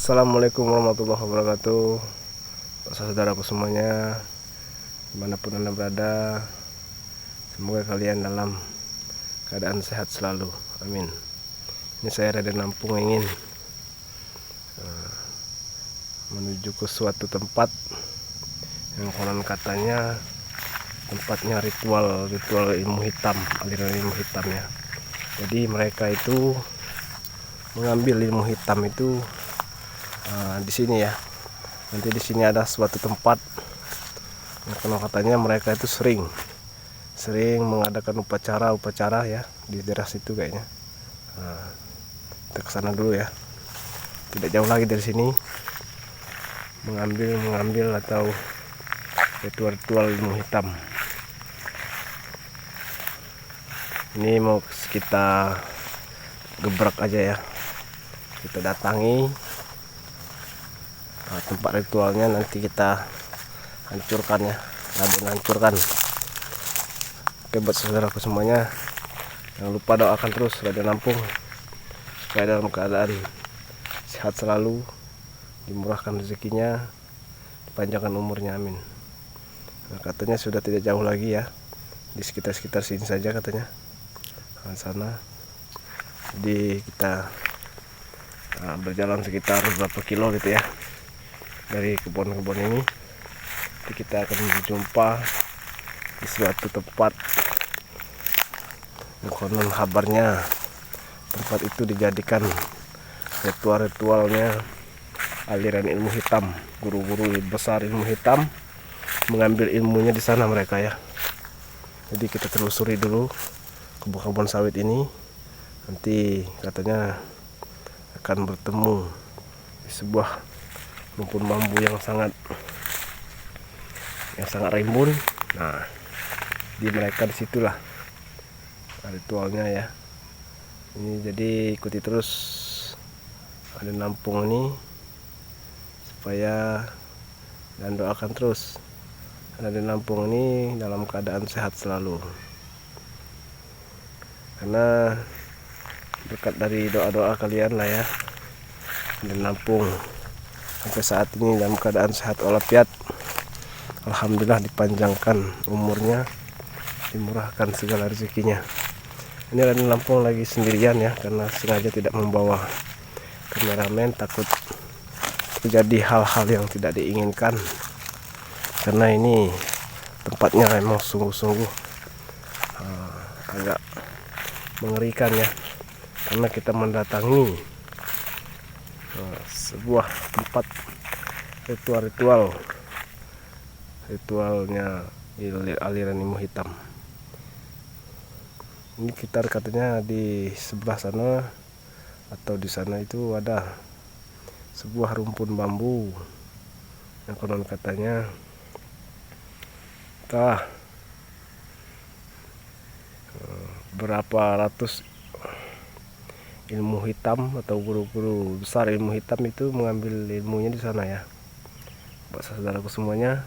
Assalamualaikum warahmatullahi wabarakatuh. Saudaraku semuanya, dimanapun anda berada, semoga kalian dalam keadaan sehat selalu, amin. Ini saya Raden Lampung ingin menuju ke suatu tempat yang konon katanya tempatnya ritual ilmu hitam, aliran ilmu hitam ya. Jadi mereka itu mengambil ilmu hitam itu di sini ya. Nanti di sini ada suatu tempat yang konon katanya mereka itu sering mengadakan upacara ya di daerah situ kayaknya. Kita ke sana dulu ya. Tidak jauh lagi dari sini. Mengambil atau ritual ilmu hitam. Ini mau kita gebrak aja ya. Kita datangi tempat ritualnya, nanti kita hancurkan ya, hancurkan. Oke, buat saudaraku semuanya, jangan lupa doakan terus Raden Lampung supaya dalam keadaan sehat selalu, dimurahkan rezekinya, dipanjangkan umurnya, amin. Nah, katanya sudah tidak jauh lagi ya, di sekitar sini saja katanya, sana. Jadi kita berjalan sekitar berapa kilo gitu ya dari kebun-kebun ini. Nanti kita akan berjumpa di suatu tempat yang konon kabarnya tempat itu dijadikan ritualnya aliran ilmu hitam. Guru-guru besar ilmu hitam mengambil ilmunya di sana mereka ya. Jadi kita telusuri dulu kebun sawit ini. Nanti katanya akan bertemu di sebuah rumpun bambu yang sangat rimbun. Nah, di mereka disitulah ritualnya ya. Ini jadi ikuti terus Raden Lampung ini supaya, dan doakan terus Raden Lampung ini dalam keadaan sehat selalu, karena berkat dari doa-doa kalian lah ya, Raden Lampung sampai saat ini dalam keadaan sehat walafiat. Alhamdulillah, dipanjangkan umurnya, dimurahkan segala rezekinya. Ini Raden Lampung lagi sendirian ya, karena sengaja tidak membawa kameramen, takut terjadi hal-hal yang tidak diinginkan. Karena ini tempatnya memang sungguh-sungguh agak mengerikan ya, karena kita mendatangi sebuah tempat ritualnya aliran ilmu hitam. Ini kita katanya di sebelah sana atau di sana itu ada sebuah rumpun bambu yang konon katanya berapa ratus ilmu hitam atau guru-guru besar ilmu hitam itu mengambil ilmunya di sana ya. Buat saudaraku semuanya,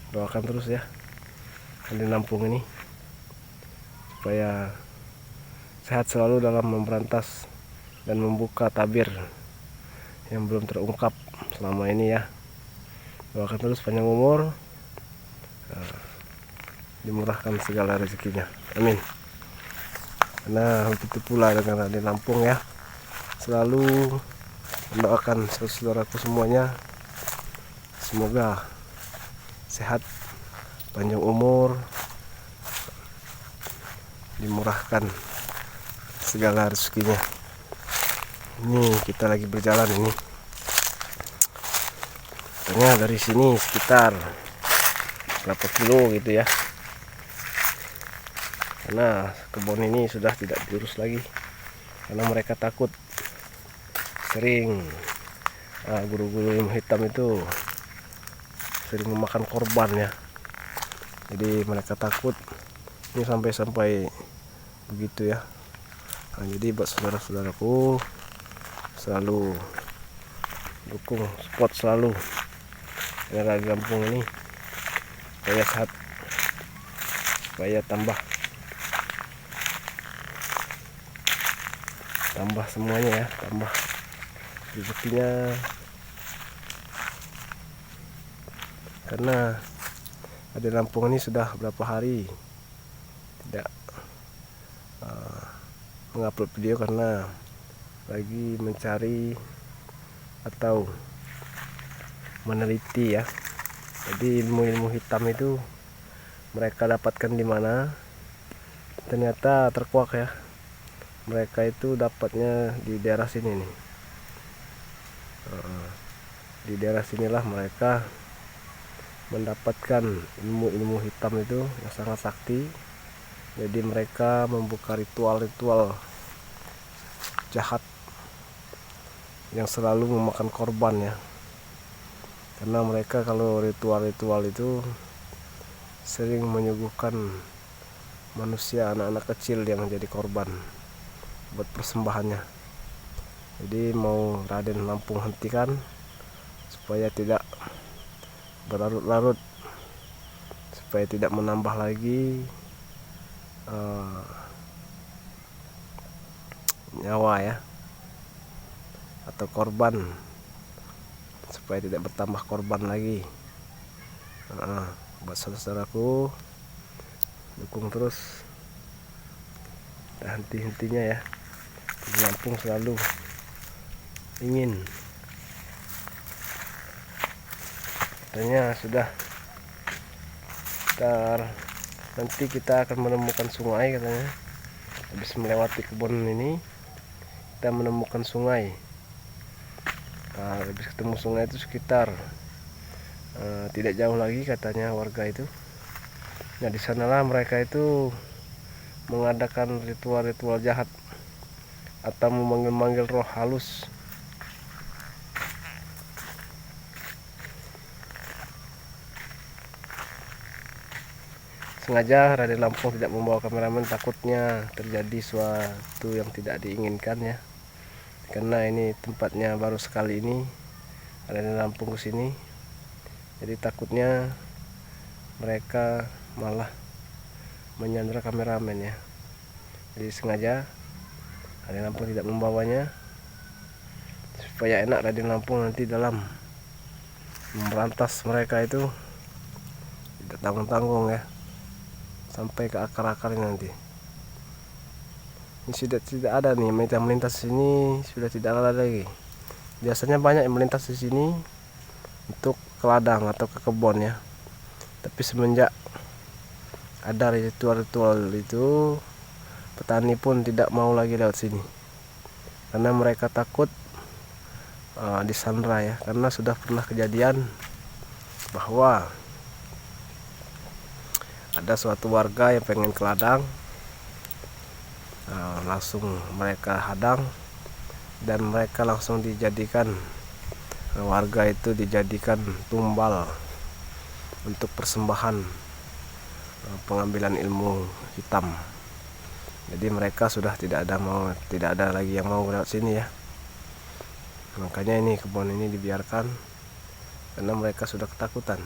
doakan terus ya Raden Lampung ini supaya sehat selalu dalam memberantas dan membuka tabir yang belum terungkap selama ini ya. Doakan terus panjang umur, dimurahkan segala rezekinya, amin. Karena begitu pula dengan Raden Lampung ya, selalu mendoakan saudaraku semuanya semoga sehat, panjang umur, dimurahkan segala rezekinya. Ini kita lagi berjalan ini, katanya dari sini sekitar berapa kilo gitu ya, karena kebun ini sudah tidak diurus lagi karena mereka takut. Sering guru-guru ilmu hitam itu sering memakan korban ya, jadi mereka takut ini sampai begitu ya. Nah, jadi buat saudara-saudaraku, selalu dukung, support selalu Raden Lampung ini supaya sehat, supaya tambah semuanya ya, tambah rezekinya, karena Raden Lampung ini sudah berapa hari tidak mengupload video karena lagi mencari atau meneliti ya. Jadi ilmu-ilmu hitam itu mereka dapatkan di mana? Ternyata terkuak ya. Mereka itu dapatnya di daerah sini nih. Di daerah sinilah mereka mendapatkan ilmu-ilmu hitam itu yang sangat sakti. Jadi mereka membuka ritual-ritual jahat yang selalu memakan korban ya. Karena mereka kalau ritual-ritual itu sering menyuguhkan manusia, anak-anak kecil yang jadi korban buat persembahannya. Jadi mau Raden Lampung hentikan supaya tidak berlarut-larut, supaya tidak menambah lagi nyawa ya atau korban, supaya tidak bertambah korban lagi. Buat saudaraku, dukung terus, henti-hentinya ya. Di Lampung selalu ingin, katanya sudah nanti kita akan menemukan sungai, katanya habis melewati kebun ini kita menemukan sungai. Habis ketemu sungai itu sekitar tidak jauh lagi, katanya warga itu. Nah di sanalah mereka itu mengadakan ritual-ritual jahat atau memanggil-manggil roh halus. Sengaja Raden Lampung tidak membawa kameramen, takutnya terjadi suatu yang tidak diinginkan ya. Karena ini tempatnya baru sekali ini Raden Lampung kesini, jadi takutnya mereka malah menyandera kameramen ya. Jadi sengaja Raden Lampung tidak membawanya supaya enak Raden Lampung nanti dalam memberantas mereka itu tidak tanggung-tanggung ya, sampai ke akar-akarnya nanti. Ini sudah tidak ada nih yang melintas sini, sudah tidak ada lagi. Biasanya banyak yang melintas di sini untuk ke ladang atau ke kebun ya. Tapi semenjak ada ritual-ritual itu, petani pun tidak mau lagi lewat sini karena mereka takut disandra ya. Karena sudah pernah kejadian bahwa ada suatu warga yang pengen ke ladang, langsung mereka hadang dan mereka langsung dijadikan, warga itu dijadikan tumbal untuk persembahan pengambilan ilmu hitam. Jadi mereka sudah tidak ada lagi yang mau lewat sini ya. Makanya ini kebun ini dibiarkan karena mereka sudah ketakutan.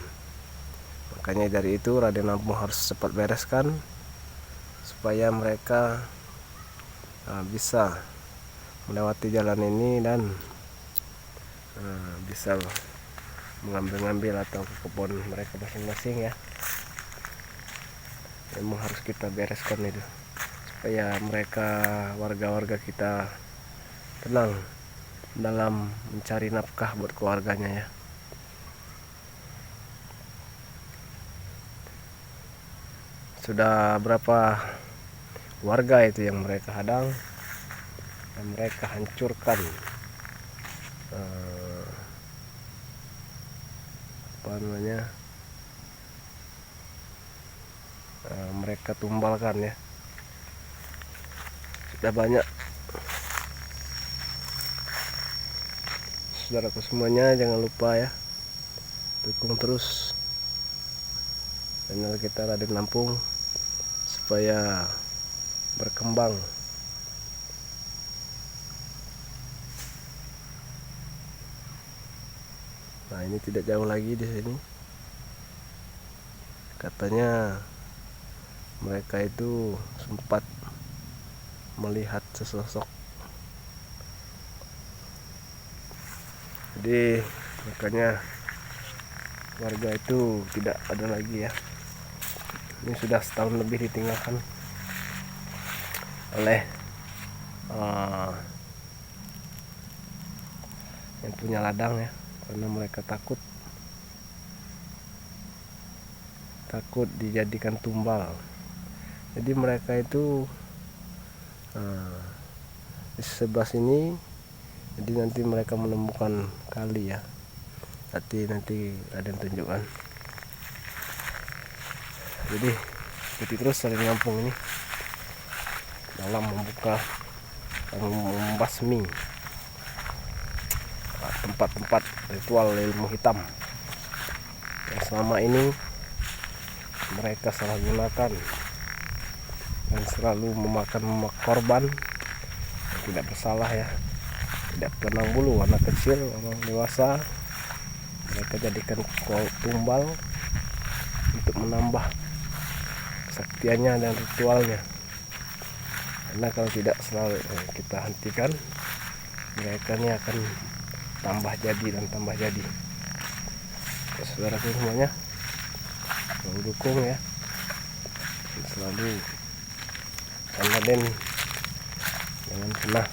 Makanya dari itu Raden Lampung harus cepat bereskan supaya mereka bisa melewati jalan ini dan bisa mengambil atau ke kebun mereka masing-masing ya. Memang harus kita bereskan itu supaya mereka, warga-warga kita tenang dalam mencari nafkah buat keluarganya ya. Sudah berapa warga itu yang mereka hadang dan mereka hancurkan, mereka tumbalkan ya. Sudah banyak. Saudaraku semuanya, jangan lupa ya, dukung terus channel kita Raden Lampung supaya berkembang. Nah ini tidak jauh lagi di sini, katanya mereka itu sempat melihat sesosok Jadi makanya warga itu tidak ada lagi ya. Ini sudah setahun lebih ditinggalkan oleh yang punya ladang ya, karena mereka takut dijadikan tumbal. Jadi mereka itu di sebelah sini, jadi nanti mereka menemukan kali ya, nanti ada yang tunjukkan. Jadi ikuti terus dari kampung ini dalam membuka dan membasmi tempat-tempat ritual ilmu hitam yang selama ini mereka salah gunakan dan selalu memakan korban yang tidak bersalah ya, tidak pandang bulu, anak kecil, orang dewasa, mereka jadikan tumbal untuk menambah kesaktiannya dan ritualnya. Karena kalau tidak selalu kita hentikan, mereka ini akan tambah jadi dan tambah jadi. Saudaraku semuanya, selalu dukung ya, selalu Ramadan, jangan pernah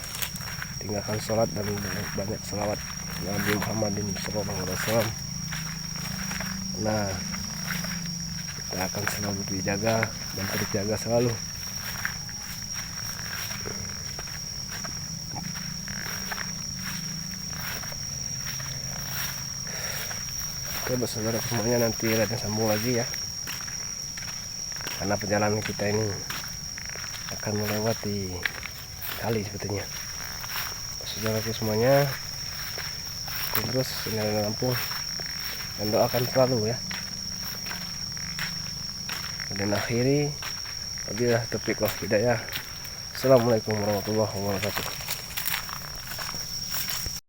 tinggalkan sholat dan banyak selawat Nabi Muhammadin SAW. Nah, kita akan selalu dijaga dan terjaga selalu. Oke, buat saudara semuanya, nanti kita sambung lagi ya, karena perjalanan kita ini akan melewati kali sepertinya. Saudaraku semuanya, terus tinggal Lampung dan doakan selalu ya. Dan akhiri, wabillahi taufiq wal hidayah. Assalamualaikum warahmatullahi wabarakatuh.